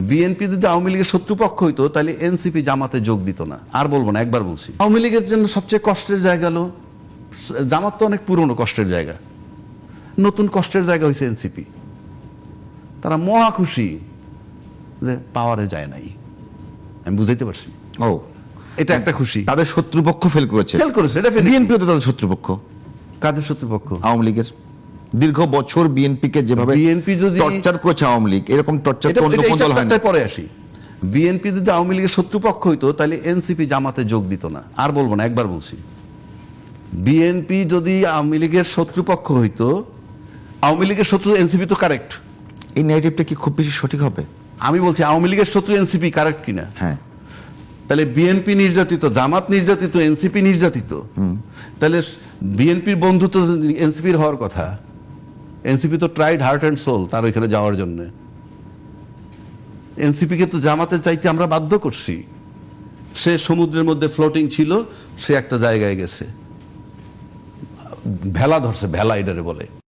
BNP যদি আওয়ামী লীগের শত্রুপক্ষ হইতো তাহলে এনসিপি জামাতে যোগ দিত না। আর বলবো না, একবার বলছি। আওয়ামী লীগের জন্য সবচেয়ে কষ্টের জায়গা হলো, জামাত তো অনেক পুরনো কষ্টের জায়গা, নতুন কষ্টের জায়গা হয়েছে এনসিপি। তারা মহা খুশি যে পাওয়ারে যায় নাই। আমি বুঝাইতে পারছি? ও, এটা একটা খুশি। তাদের শত্রুপক্ষ ফেল করেছে। বিএনপি তো তাদের শত্রুপক্ষ। কাদের শত্রুপক্ষ? আওয়ামী লীগের। দীর্ঘ বছর বিএনপিকে যেভাবে বিএনপি যদি টর্চার করেছে আওয়ামী লীগ, এরকম টর্চার তো অন্য কোন দল হয় না। পরে আসি। বিএনপি যদি আওয়ামী লীগের শত্রুপক্ষ হইতো তাহলে এনসিপি জামাতে যোগ দিত না। আর বলবো না, একবার বলছি। বিএনপি যদি আওয়ামী লীগের শত্রুপক্ষ হইতো, আওয়ামী লীগের শত্রু এনসিপি তো কারেক্ট। এই ন্যারেটিভটা কি খুব বেশি সঠিক হবে? আমি বলছি আওয়ামী লীগের শত্রু এনসিপি কারেক্ট কিনা। হ্যাঁ, তাহলে বিএনপি নির্যাতিত, জামাত নির্যাতিত, এনসিপি নির্যাতিত, তাহলে বিএনপির বন্ধু তো এনসিপির হওয়ার কথা। এনসিপি তো ট্রাইড হার্ট অ্যান্ড সোল তার ওইখানে যাওয়ার জন্য। এনসিপিকে তো জামাতের চাইতে আমরা বাধ্য করছি। সে সমুদ্রের মধ্যে ফ্লোটিং ছিল, সে একটা জায়গায় গেছে, ভেলা ধরছে, ভেলা এটারে বলে।